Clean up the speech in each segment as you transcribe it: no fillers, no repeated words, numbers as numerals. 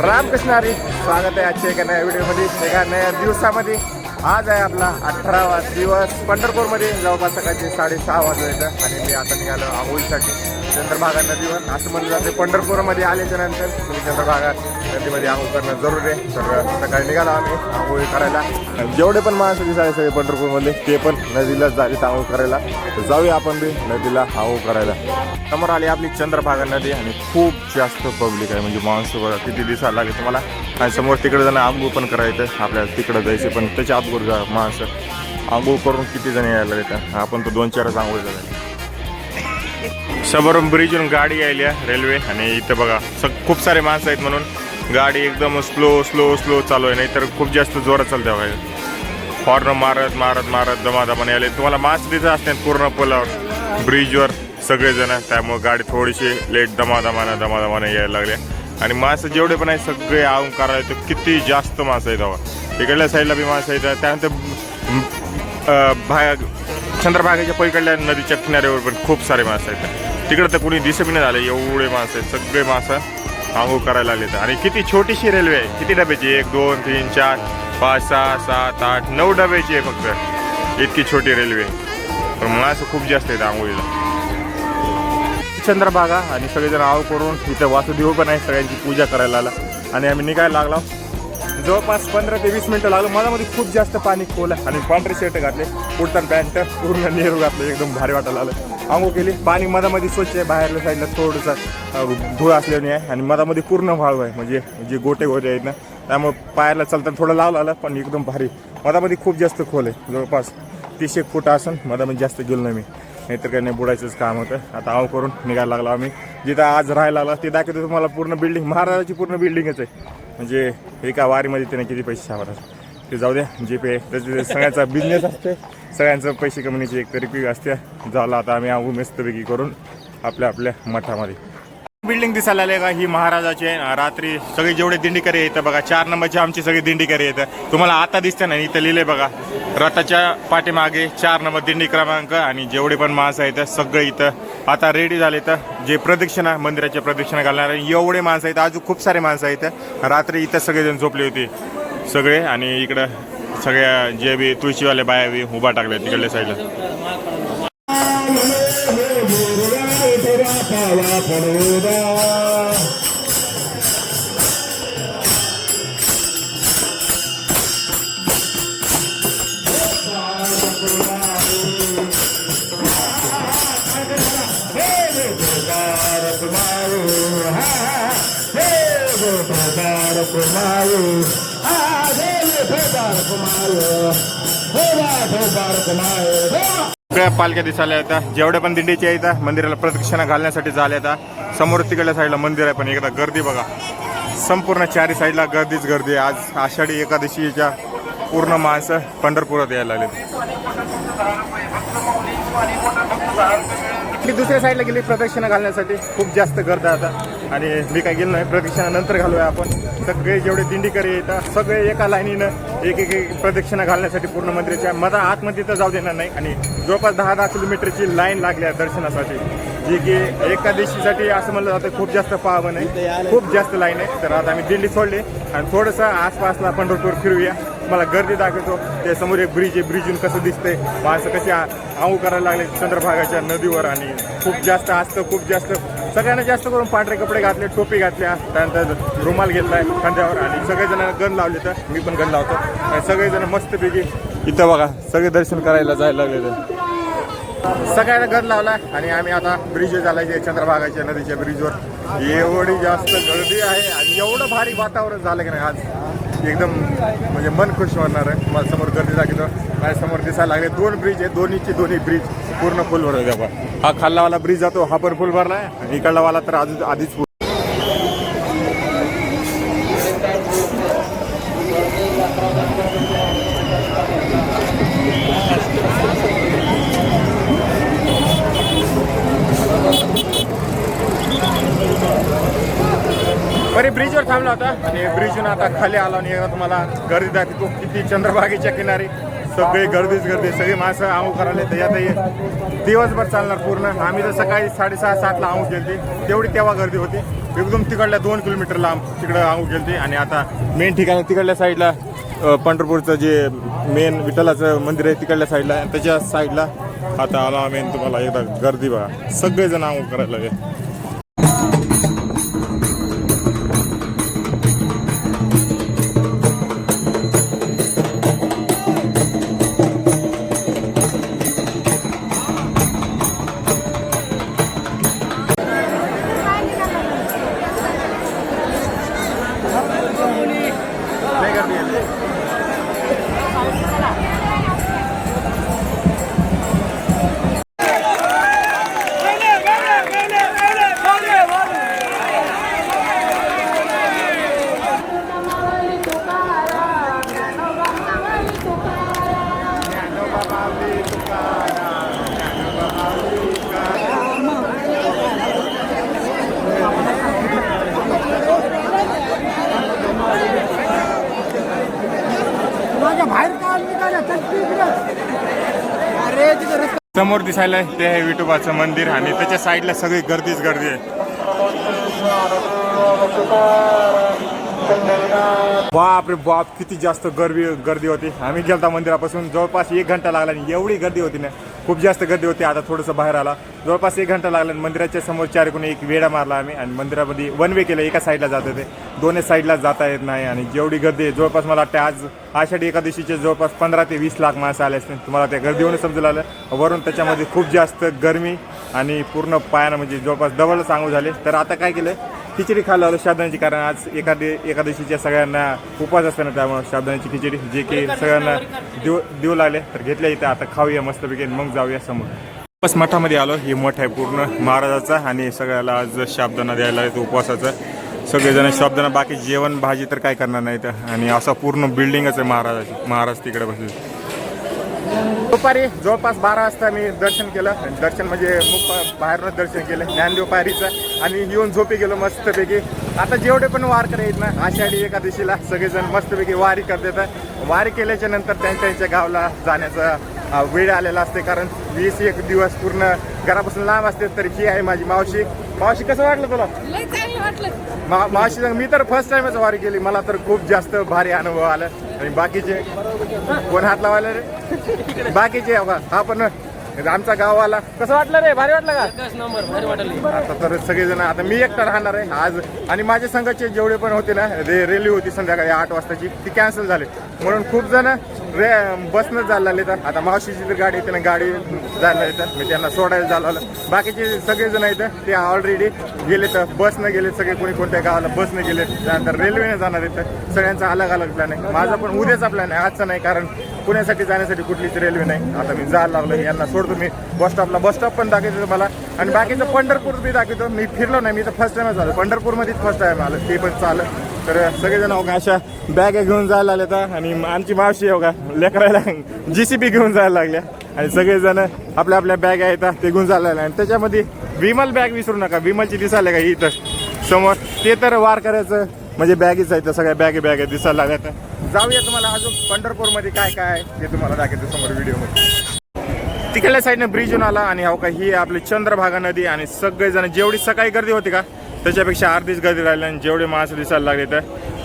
रामकृष्ण हरी, स्वागत आहे आजच्या एका नव्या व्हिडिओमध्ये, एका नव्या दिवसामध्ये. आज आहे आपला 18वा दिवस पंढरपूरमध्ये. जवळपास सकाळचे 6:30 वाजले येतं आणि मी आता निघालो आंघोळीसाठी चंद्रभागा नदीवर. असं म्हणलं जाते पंढरपूरमध्ये आल्याच्या नंतर तुम्ही चंद्रभागा नदीमध्ये आंघोळ करणं जरूर आहे. तर सकाळी निघालो आम्ही आंघोळी करायला. जेवढे पण माणसं दिसायला सगळे पंढरपूरमधले ते पण नदीलाच झाले आंघोळ करायला. तर जाऊया आपण बी नदीला आंघोळ करायला. समोर आली आपली चंद्रभागा नदी आणि खूप जास्त पब्लिक आहे. म्हणजे माणसं बघा किती दिसायला लागेल तुम्हाला. आणि समोर तिकडे जाणं आंघोळ पण करायचं, आपल्याला तिकडं जायचं पण त्याच्या आतवर जा माणसं आंघोळ करून किती जण यायला येतात. आपण तो 2-4च आंघोळ झाला. समोरून ब्रिजवरून गाडी यायली रेल्वे आणि इथं बघा खूप सारे माणसं आहेत म्हणून गाडी एकदम स्लो चालू आहे. नाही तर खूप जास्त जोरात चालते बघा. हॉर्न मारत दमादमाने आले. तुम्हाला माणसं तिथं असतात पूर्ण पुलावर ब्रिजवर सगळेजण. त्यामुळे गाडी थोडीशी लेट दमादमाने यायला लागले. आणि माणसं जेवढे पण आहेत सगळे आऊन करायला तर किती जास्त माणसं आहेत बाबा. इकडल्या साईडला बी माणसं आहेत. त्यानंतर चंद्रभागेच्या पलीकडल्या नदीच्या किनाऱ्यावर पण खूप सारे माणसं आहेत. तिकडं तर कोणी दिसत नाही झालं, एवढे माणसं आहेत. सगळे माणसं आंघोळ करायला आले. आणि किती छोटीशी रेल्वे आहे. किती डब्याची? 1 2 3 4 5 6 7 8 9 डब्याची आहे फक्त. इतकी छोटी रेल्वे. पण माणसं खूप जास्त आहेत आंघोळीला. चंद्रभागा आणि सगळेजण आव करून इथं वासुदेव पण आहे. सगळ्यांची पूजा करायला आला आणि आम्ही निघायला लागलो. जवळपास 15 ते 20 मिनटं लागलं. माझ्यामध्ये खूप जास्त पाणी खोलं आणि पांढरे शर्ट घातले, कुर्ता पॅन्ट पूर्ण नेहरू घातलं. एकदम भारी वाटायला आलं. आंघोळ केली. पाणी मधामध्ये स्वच्छ आहे. बाहेरल्या साईडला थोडंसं धूळ असल्याने आहे आणि मधामध्ये पूर्ण वाळू आहे. म्हणजे जे गोटे आहेत ना, त्यामुळे पायाला चालताना थोडं लावलं आलं पण एकदम भारी. मधामध्ये खूप जास्त खोल आहे. जवळपास 30-1 फूट असून मधामध्ये जास्त गेलो नाही मी. नाहीतर काही नाही, बुडायचंच काम होतं. आता आव करून निघायला लागलो आम्ही. जिथं आज राहायला लागला ते दाखवतो तुम्हाला. पूर्ण बिल्डिंग महाराजाची पूर्ण बिल्डिंगच आहे. म्हणजे एका वारीमध्ये त्याने किती पैसे सावरतात ते जाऊ द्या. जीपे त्याचे सगळ्यांचा बिझनेस असते. सगळ्यांचं पैसे कमवण्याची एक तरी असते. झालं आता आम्ही आऊ मस्तपैकी करून आपल्या मठामध्ये. बिल्डिंग दिसायला आले का ही महाराजाची आहे. रात्री सगळे जेवढे दिंडीकरी येतं बघा, 4 नंबरची आमची सगळी दिंडीकरी येतं. तुम्हाला आता दिसतं ना, इथं लिहिले बघा रथाच्या पाठीमागे 4 नंबर दिंडी क्रमांक. आणि जेवढे पण माणसं आहेत सगळे इथं आता रेडी झाले. तर जे प्रदक्षिणा मंदिराच्या प्रदक्षिणा घालणार एवढे माणसं आहेत. अजून खूप सारे माणसं आहेत. रात्री इथं सगळेजण झोपले होते सगळे. आणि इकडं सगळ्या जे बी तुळशीवाले बाया बी उभा टाकल्या तिकडल्या साईडला. सगळ्या पालख्या दिसायला येतात. जेवढ्या पण दिंडीच्या येतात मंदिराला प्रदक्षिणा घालण्यासाठी झाल्या येतात. समोर तिकडल्या साईडला मंदिर आहे. पण एकदा गर्दी बघा, संपूर्ण 4 साईडला गर्दी. आज आषाढी एकादशीच्या पूर्ण माणसं पंढरपुरात यायला लागले. मी दुसऱ्या साईडला गेली प्रदक्षिणा घालण्यासाठी. खूप जास्त गर्दी आता. आणि मी काय गेलो नाही. प्रदक्षिणा नंतर घालूया आपण. सगळे जेवढे दिंडीकरी येतात सगळे एका लाईनीनं एक प्रदक्षिणा घालण्यासाठी पूर्ण मंदिराच्या आतमध्ये तर जाऊ देणार नाही. आणि जवळपास 10-10 किलोमीटरची लाईन लागली आहे दर्शनासाठी, जी की एकादशीसाठी असं म्हणलं जातं खूप जास्त पावन आहे. खूप जास्त लाईन आहे. तर आता आम्ही दिंडी सोडली आणि थोडंसं आसपासला पंढरपूर फिरूया. मला गर्दी दाखवतो. ते समोर एक ब्रिज आहे. ब्रिजून कसं दिसतंय, माणसं कशी आंघोळ करायला लागले चंद्रभागाच्या नदीवर. आणि खूप जास्त असतं, खूप जास्त. सगळ्यांना जास्त करून पांढरे कपडे घातले, टोपी घातल्या, त्यानंतर रुमाल घेतलाय खांद्यावर. आणि सगळेजण गन लावले. तर मी पण गन लावतो. आणि सगळेजण मस्तपैकी इथं बघा सगळे दर्शन करायला जायला लागले. सगळ्यांना गन लावला आणि आम्ही आता ब्रिजवर चालायचे चंद्रभागाच्या नदीच्या ब्रिजवर. एवढी जास्त गर्दी आहे आणि एवढं भारी वातावरण झालं की नाही आज, एकदम म्हणजे मन खुश होणार आहे. मला समोर गर्दी दाखवतो. माझ्या समोर दिसायला लागले 2 ब्रिज आहे. दोन्ही ब्रिज पूर्ण फुल भरले. हा खाल्लावाला ब्रिज जातो, हा पण फुल भरला आहे. आणि इकडला वाला तर आधीच बरे ब्रिजवर थांबला होता आणि ब्रिजवरून आता खाली आला. आणि तुम्हाला गर्दी दाखवतो किती चंद्रभागेच्या किनारी सगळी गर्दीच गर्दी, सगळी माणसं आंघोळ करायला तर यात हे दिवसभर चालणार पूर्ण. आम्ही तर सकाळी 6:30-7ला आंघोळ केली, तेवढी तेव्हा गर्दी होती. एकदम तिकडल्या 2 किलोमीटर लांब तिकडं आंघोळ केली. आणि आता मेन ठिकाणी तिकडल्या साईडला पंढरपूरचं जे मेन विठ्ठलाचं मंदिर आहे तिकडल्या साईडला, आणि त्याच्या साईडला आता आला मेन तुम्हाला एकदा गर्दी बघा, सगळेजण आंघोळ करायला लागले. समोर दिसायला ते आहे विठोबाचं मंदिर, आणि त्याच्या साईडला सगळी गर्दीच गर्दी आहे. बाप रे बाप, किती जास्त गर्दी होती. आम्ही गेलता मंदिरापासून जवळपास 1 घंटा लागला, आणि एवढी गर्दी होती ना, खूप जास्त गर्दी होती. आता थोडंसं बाहेर आला, जवळपास 1 घंटा लागला. मंदिराच्या समोर 4 कोणी एक वेढा मारला आम्ही, आणि मंदिरामध्ये 1 वे केलं. एका साईडला जात होते, दोन्ही साईडला जाता येत नाही. आणि जेवढी गर्दी आहे, जवळपास मला वाटतं आज आषाढी एकादशीचे जवळपास 15 ते 20 लाख माणसं आले असतील. तुम्हाला त्या गर्दीवरून समजून आलं. वरून त्याच्यामध्ये खूप जास्त गरमी, आणि पूर्ण पायानं म्हणजे जवळपास डबलच आंघोळ झाले. तर आता काय केलं, खिचडी खायला आलो साबुदाण्याची, कारण आज एकादशीच्या सगळ्यांना उपवास असताना, त्यामुळे साबुदाण्याची खिचडी जे की सगळ्यांना देऊ लागले. तर घेतल्या इथं, आता खाऊया मस्तपैकी, मग जाऊया समोर. बस मठामध्ये आलो. हे मठ आहे पूर्ण महाराजाचा, आणि सगळ्याला आज साबुदाणा द्यायला आहे उपवासाचा. सगळेजण साबुदाणा, बाकी जेवण भाजी तर काय करणार नाही तर. आणि असा पूर्ण बिल्डिंगच आहे महाराजाची. महाराज तिकडे बसले. दुपारी जवळपास 12 वाजता मी दर्शन केलं. दर्शन म्हणजे बाहेरनंच दर्शन केलं ज्ञानदेव पायरीचं, आणि येऊन झोपी गेलो मस्तपैकी. आता जेवढे पण वारकरी आहेत ना, आषाढी एकादशीला सगळेजण मस्तपैकी वारी करतात. वारी केल्याच्या नंतर त्यांच्या गावाला जाण्याचा वेळ आलेला असते, कारण 20-1 दिवस पूर्ण घरापासून लांब असते. तर ही आहे माझी मावशी. मावशी, कसं वाटलं तुला? मावशी, मी तर फर्स्ट टाइमच वारी केली, मला तर खूप जास्त भारी अनुभव आला. आणि बाकीचे कोण हात लावायला रे? बाकीचे हा पण आमचा गाववाला, कसं वाटलं रे? भारी वाटलं का? आता तर सगळेजण, आता मी एकटा राहणार आहे आज, आणि माझे संघाचे जेवढे पण होते ना, रेल्वे होती संध्याकाळी 8 वाजताची, ती कॅन्सल झाली. म्हणून खूप जण बसनं जायला लागले. तर आता मावशीची जर गाडी येते ना, गाडी जायला येतं, मी त्यांना सोडायला झालं. बाकीचे सगळेजण येतं ते ऑलरेडी गेले, तर बसनं गेले सगळे. कोणी कोणत्या गावाला बसनं गेले, त्यानंतर रेल्वेने जाणार येतं. सगळ्यांचा अलग अलग प्लॅन आहे. माझा पण उद्याचा प्लॅन आहे, आजचा नाही, कारण पुण्यासाठी जाण्यासाठी कुठलीच रेल्वे नाही. आता मी जायला लागलो, यांना सोडतो मी बस स्टॉप पण दाखवतो मला, आणि बाकीचं पंढरपूर बी दाखवतो. मी फिरलो नाही, मी तर फर्स्ट टाइमच झालं पंढरपूरमध्येच, फर्स्ट टाइम आलं, ते पण चालं. तर सगळेजण हो का अशा बॅग घेऊन जायला लागले तर, आणि आमची मावशी हो का लेकरायला JCB घेऊन जायला लागल्या, आणि सगळेजण आपल्या आपल्या बॅग आहेत ते घेऊन जायला लागले. आणि त्याच्यामध्ये विमल बॅग विसरू नका, विमलची दिसायला का इथं समोर, ते तर वार करायचं म्हणजे बॅगीच आहे. तर सगळ्या बॅग दिसायला लागल्या. तर जाऊया, तुम्हाला अजून पंढरपूरमध्ये काय काय आहे ते तुम्हाला दाखवतो समोर व्हिडिओमध्ये. तिकडल्या साईडनं ब्रिज होऊन आला, आणि हो का ही आपली चंद्रभागा नदी. आणि सगळेजण, जेवढी सकाळी गर्दी होती का त्याच्यापेक्षा अर्धीच गर्दी राहिली, आणि जेवढे माणसं दिसायला लागले तर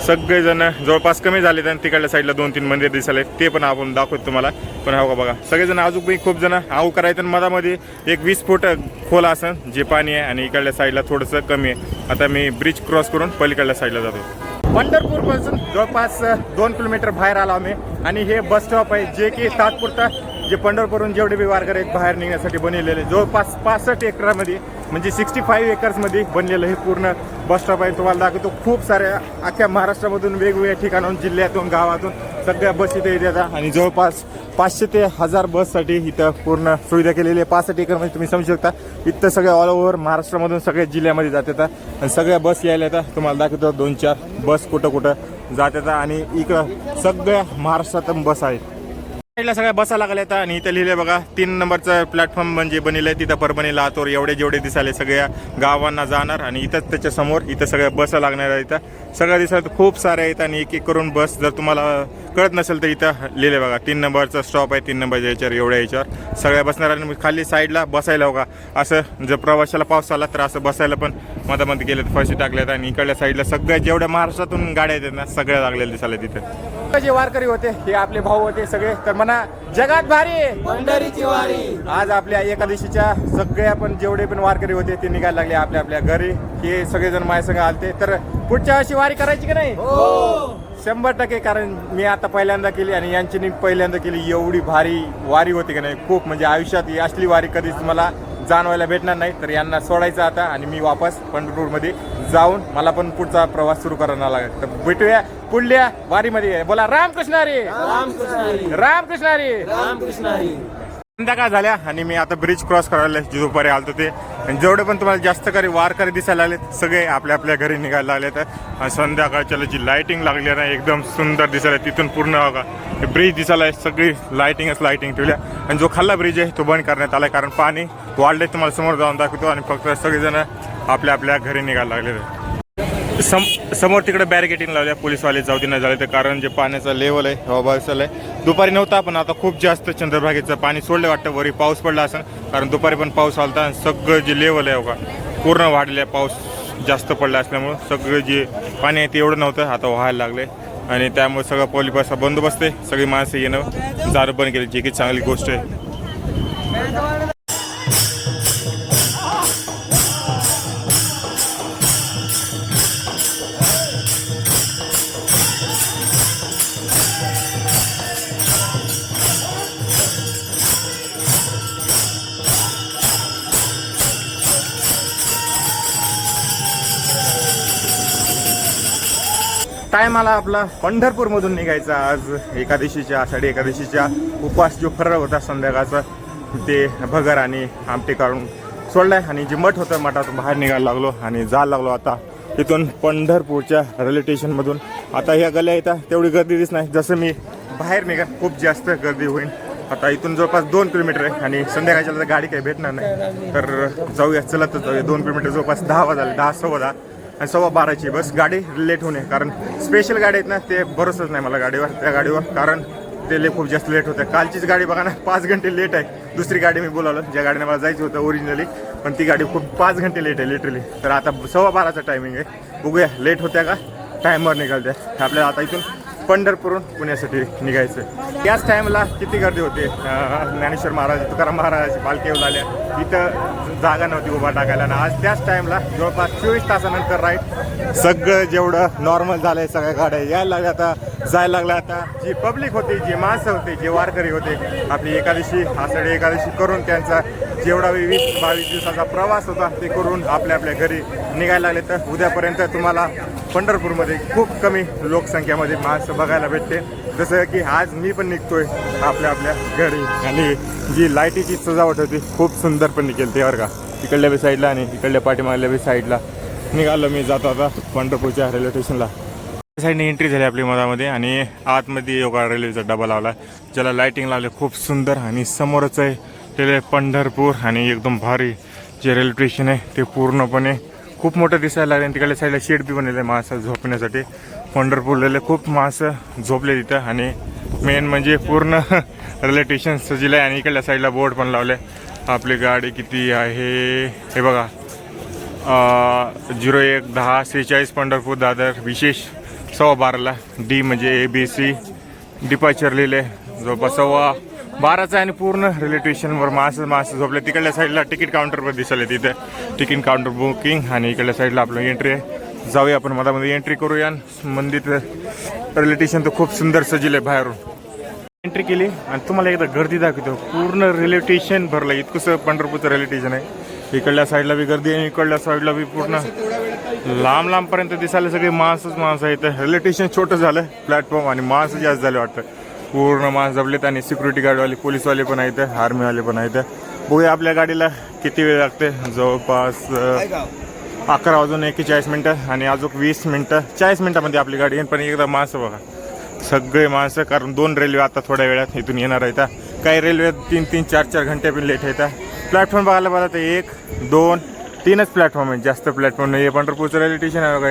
सगळेजण जवळपास कमी झाले. आणि तिकडल्या साईडला 2-3 मंदिर दिसायला, ते पण आपण दाखवतो तुम्हाला. पण हो का बघा, सगळेजण अजून खूप जण आऊ करायचं. मधामध्ये एक 20 फूट खोल असं जे पाणी आहे, आणि इकडल्या साईडला थोडंसं कमी आहे. आता मी ब्रिज क्रॉस करून पलीकडल्या साईडला जातो. पंढरपूरपासून जवळपास 2 किलोमीटर बाहेर आलो आम्ही, आणि हे बस स्टॉप आहे जे की तात्पुरता जे पंढरपूरहून जेवढे बी वारकरी आहेत बाहेर निघण्यासाठी बनवलेले. जवळपास 65 एकरामध्ये म्हणजे 65 एकर्समध्ये बनलेलं हे पूर्ण बस स्टॉप आहे. तुम्हाला दाखवतो, खूप साऱ्या अख्ख्या महाराष्ट्रामधून वेगवेगळ्या ठिकाणाहून, जिल्ह्यातून, गावातून सगळ्या बस इथे येतात. आणि जवळपास 500 ते 1000 बससाठी इथं पूर्ण सुविधा केलेली आहे. 65 एकरमध्ये तुम्ही समजू शकता, इथं सगळ्या ऑल ओव्हर महाराष्ट्रामधून सगळ्या जिल्ह्यामध्ये जात येतात. आणि सगळ्या बस यायला येतात. तुम्हाला दाखवतो 2-4 बस कुठं जात येतात, आणि इकडं सगळ्या महाराष्ट्रातून बस आहेत. साईडला सगळ्या बसा लागल्या आहेत आणि इथं लिहिले बघा 3 नंबरचं प्लॅटफॉर्म म्हणजे बनिलं तिथं परभणी लातूर एवढे जेवढे दिसाले सगळ्या गावांना जाणार आणि इथंच त्याच्या समोर इथं सगळ्या बसा लागणार आहेत. इथं सगळ्या दिसत खूप सारे आहेत आणि एक एक करून बस जर तुम्हाला कळत नसेल तर इथं लिहिले बघा 3 नंबरचा स्टॉप आहे. 3 नंबरच्या याच्यावर एवढ्या याच्यावर सगळ्या बसणार आणि खाली साईडला बसायला बघा असं जर प्रवाशाला पाऊस आला तर असं बसायला पण मधामध्ये गेले तर फरशी टाकल्यात आणि इकडल्या साईडला सगळ्या जेवढ्या महाराष्ट्रातून गाड्या आहेत ना सगळ्या लागलेल्या दिसायला तिथं. जे वारकरी होते हे आपले भाऊ होते सगळे तर म्हणा जगात भारी पंढरीची वारी. आज आपल्या एकादशीच्या सगळे पण जेवढे पण वारकरी होते ते निघायला लागले आपल्या आपल्या घरी. हे सगळेजण माझ्या संग आलते तर पुढच्या वर्षी वारी करायची की नाही? 100%. कारण मी आता पहिल्यांदा केली आणि यांची पहिल्यांदा केली. एवढी भारी वारी होती की नाही खूप म्हणजे आयुष्यात ही असली वारी कधीच मला जाणवायला भेटणार नाही. तर यांना सोडायचं आता आणि मी वापस पंढरपूरमध्ये जाऊन मला पण पुढचा प्रवास सुरू करायला लागेल. तर भेटूया पुढल्या वारीमध्ये. बोला रामकृष्ण हरी. रामकृष्ण हरी. संध्याकाळ झाल्या आणि मी आता ब्रिज क्रॉस करायला जे दुपारी आलतो ते आणि जेवढे पण तुम्हाला जास्त काही वारकरी दिसायला लागलेत सगळे आपल्या आपल्या घरी निघायला लागले. तर संध्याकाळच्या जी लाईटिंग लागली ना एकदम सुंदर दिसायला. तिथून पूर्ण बघा ब्रिज दिसायला सगळी लाईटिंग ठेवल्या आणि जो खाल्ला ब्रिज आहे तो बंद करण्यात आला कारण पाणी वाढले. तुम्हाला समोर जाऊन दाखवतो आणि फक्त सगळेजण आपल्या आपल्या घरी निघायला लागले. समोर तिकडे बॅरिकेटिंग लावल्या पोलीसवाले जाऊ न झाले तर कारण जे पाण्याचा लेवल आहे हवा आहे दुपारी नव्हता पण आता खूप जास्त चंद्रभागेचं पाणी सोडलं वाटतं. वरी पाऊस पडला असं कारण दुपारी पण पाऊस आलता आणि सगळं जे लेवल आहे बघा पूर्ण वाढले. पाऊस जास्त पडला असल्यामुळं सगळं जे पाणी आहे ते एवढं नव्हतं आता व्हायला लागले आणि त्यामुळे सगळं पोलिसाचा बंदोबस्त आहे. सगळी माणसं येणं दारू बंद केली जी की चांगली गोष्ट आहे. टाइम आला आपला पंढरपूरमधून निघायचा. आज एकादशीच्या आषाढी एकादशीच्या उपवास जो फराळ होता संध्याकाळचा ते भगर आणि आमटी काढून सोडलाय आणि जे मठ होतं मठातून बाहेर निघायला लागलो आणि जायला लागलो आता इथून पंढरपूरच्या रेल्वे स्टेशनमधून. आता ह्या गल्या येतात तेवढी गर्दी दिसत नाही. जसं मी बाहेर निघा खूप जास्त गर्दी होईल. आता इथून जवळपास 2 किलोमीटर आहे आणि संध्याकाळच्या तर गाडी काही भेटणार नाही तर जाऊया चलतच जाऊया. 2 किलोमीटर जवळपास 10 वाजले 10 सव्वा 10 आणि 12:15ची बस. गाडी लेट होणे कारण स्पेशल गाडी आहेत ना ते भरोसाच नाही मला गाडीवर त्या गाडीवर कारण ते खूप जास्त लेट होतं. कालचीच गाडी बघा ना 5 घंटे लेट आहे. दुसरी गाडी मी बोलावलं ज्या गाडीने मला जायचं होतं ओरिजिनली पण ती गाडी खूप 5 घंटे लेट आहे लिटरली. तर आता 12:15चा टायमिंग आहे. बघूया लेट होत्या का टायमवर निघालत्या. आपल्याला आता इथून पंढरपूरहून पुण्यासाठी निघायचं. त्याच टाईमला किती गर्दी होते. ज्ञानेश्वर महाराज तुकाराम महाराजाची पालखी येऊन आल्या इथं जागा नव्हती उभा टाकायला आणि आज त्याच टाईमला जवळपास 24 तासानंतर राईट सगळं जेवढं नॉर्मल झालंय सगळ्या गाड्या यायला लागल्या आता जायला लागल्या. आता जी पब्लिक होती जी माणसं होते जे वारकरी होते आपली एकादशी आषाढी एकादशी करून त्यांचा जेवढा 20-22 दिवसाचा प्रवास होता ते करून आपल्या आपल्या घरी निघायला लागले. तर उद्यापर्यंत तुम्हाला पंढरपूरमध्ये खूप कमी लोकसंख्येमध्ये माणसं बघायला भेटते. जसं की आज मी पण निघतोय आपल्या आपल्या घरी आणि जी लाईटीची सजावट होती खूप सुंदर पण निघेल ते बरं का. इकडल्या बी साईडला आणि इकडल्या पाठीमागल्या बी साईडला निघालो मी जातो आता पंढरपूरच्या रेल्वे स्टेशनला. साईडने एंट्री झाली आपली मधामध्ये आणि आतमध्ये योगा रेल्वेचा डबा लावला ज्याला लाईटिंग लावले खूप सुंदर आणि समोरच आहे रेल्वे पंढरपूर आणि एकदम भारी जे रेल्वे स्टेशन आहे ते पूर्णपणे खूप मोठं दिसायला लागले. तिकडल्या साईडला शेड बी बनलेलं आहे माणसं झोपण्यासाठी. पंढरपूरला खूप माणसं झोपले तिथं आणि मेन म्हणजे पूर्ण रेल्वे स्टेशन सजिलं आहे आणि इकडल्या साईडला बोर्ड पण लावले. आपली गाडी किती आहे हे बघा 01-10-46 पंढरपूर दादर विशेष 12:15ला. डी म्हणजे ABC डिपार्चर लिहिले जवळपास 12:15 आणि पूर्ण रेल्वे स्टेशनवर माणसं झोपले. तिकडल्या साईडला तिकीट काउंटरवर दिसले तिथे तिकीट काउंटर बुकिंग आणि इकडल्या साईडला आपलं एंट्री आहे. जाऊया आपण मधामध्ये एंट्री करूया. मंदिर रेल्वे स्टेशन तर खूप सुंदर सजिले बाहेरून एंट्री केली आणि तुम्हाला एकदा गर्दी दाखवतो. पूर्ण रेल्वे स्टेशन भरलं इतकंसं पंढरपूरचं रेल्वे स्टेशन आहे. इकडल्या साईडला बी गर्दी आहे इकडल्या साईडला बी पूर्ण लांबपर्यंत दिसायला सगळे माणसं आहेत. रेल्वे स्टेशन छोटं झालं प्लॅटफॉर्म आणि माणसं जास्त झाले वाटतं. पूर्ण माणसं जपलेत आणि सिक्युरिटी गार्डवाले पोलीसवाले पण आहेत आर्मीवाले पण आहेत. बघूया आपल्या गाडीला किती वेळ लागते. जवळपास 11:41 आणि अजून 20 मिनटं 40 मिनटामध्ये आपली गाडी येईल. पण एकदा माणसं बघा सगळे माणसं, कारण 2 रेल्वे आता थोड्या वेळात इथून येणार आहेत. काही रेल्वे 3-3, 4-4 घंटे पण लेट आहेत. प्लॅटफॉर्म बघायला बघा तर 1, 2, 3च प्लॅटफॉर्म आहे, जास्त प्लॅटफॉर्म नाही आहे. पंढरपूरचं रेल्वे स्टेशन आहे बघा,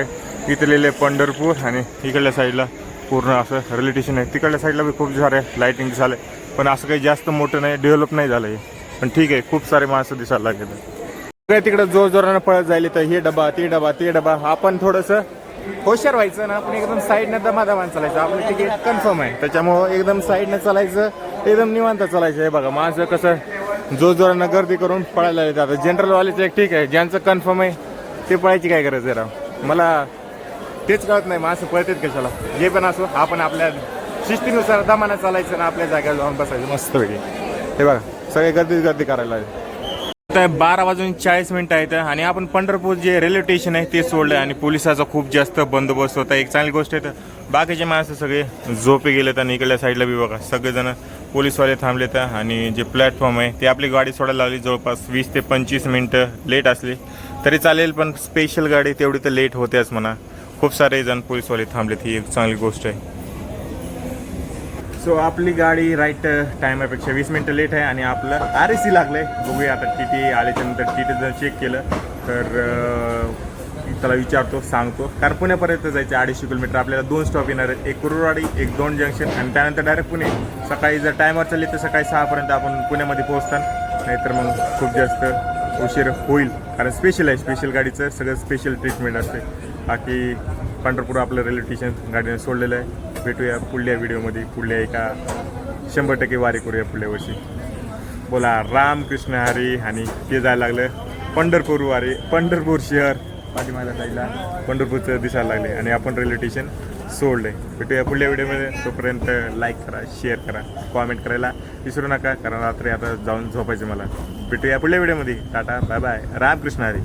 इथे लिहिले पंढरपूर आणि इकडल्या साईडला पूर्ण असं रेल्वे स्टेशन आहे. तिकडल्या साईडला बी खूप सारे लाईटिंग झालं पण असं काही जास्त मोठं नाही, डेव्हलप नाही झालं आहे. पण ठीक आहे, खूप सारे माणसं दिसायला लागले. सगळे तिकडं जोर जोरानं पळत जायले तर हे डबा ते डबा. आपण थोडंसं होशियार व्हायचं ना, आपण एकदम साईडनं दमादमान चालायचं. आपलं तिकीट कन्फर्म आहे त्याच्यामुळं एकदम साईडनं चालायचं, एकदम निवांत चालायचं. हे बघा माणसं कसं जोर जोरानं गर्दी करून पळायला येतात. आता जनरलवालेचं एक ठीक आहे, ज्यांचं कन्फर्म आहे ते पळायची काय गरज आहे राव. मला तेच कळत नाही माणसं पळतात कशाला. जे पण असो, आपण आपल्या शिस्तीनुसार दमानं चालायचं ना, आपल्या जागेवर जाऊन बसायचं मस्तपैकी. हे बघा सगळे गर्दी करायला लागले. आता 12:40 आहेत आणि आपण पंढरपूर जे रेल्वे स्टेशन आहे ते सोडलं आणि पोलिसाचा खूप जास्त बंदोबस्त होता. एक चांगली गोष्ट आहे. तर बाकीचे माणसं सगळे झोपे गेलेत आणि इकडल्या साईडला बी बघा सगळेजण पोलीसवाले थांबलेत आणि जे प्लॅटफॉर्म आहे ते आपली गाडी सोडायला लागली. जवळपास 20 ते 25 मिनटं लेट असली तरी चालेल, पण स्पेशल गाडी तेवढी तर लेट होतेच म्हणा. खूप सारे जण पोलीसवाले थांबलेत, ही एक चांगली गोष्ट आहे. सो आपली गाडी राईट टायमापेक्षा 20 मिनटं लेट आहे आणि आपलं RSC लागलंय. बघूया आता TT आल्याच्यानंतर TT जर चेक केलं तर त्याला विचारतो, सांगतो. कारण पुण्यापर्यंत जायचं 250 किलोमीटर. आपल्याला 2 स्टॉप येणार आहेत, एक कुरुरवाडी, एक 2 जंक्शन आणि त्यानंतर डायरेक्ट पुणे. सकाळी जर टायमवर चालली तर सकाळी 6 आपण पुण्यामध्ये पोहोचतात, नाहीतर मग खूप जास्त उशीर होईल. कारण स्पेशल आहे, स्पेशल गाडीचं सगळं स्पेशल ट्रीटमेंट असते. बाकी पंढरपूर आपलं रेल्वे स्टेशन गाडीने सोडलेलं आहे. भेटूया पुढल्या व्हिडिओमध्ये, पुढल्या एका 100% वारी करूया पुढल्या वर्षी. बोला रामकृष्ण हरी. आणि ते जायला लागलं पंढरपूर वारी, पंढरपूर शहर पाठीमागल्या साईडला पंढरपूरचं दिसायला लागले आणि आपण रेल्वे स्टेशन सोडले. भेटूया पुढल्या व्हिडिओमध्ये. तोपर्यंत लाईक करा, शेअर करा, कॉमेंट करायला विसरू नका, कारण रात्री आता जाऊन झोपायचं मला. भेटूया पुढल्या व्हिडिओमध्ये. Tata, bye bye, Ramkrishna Hari.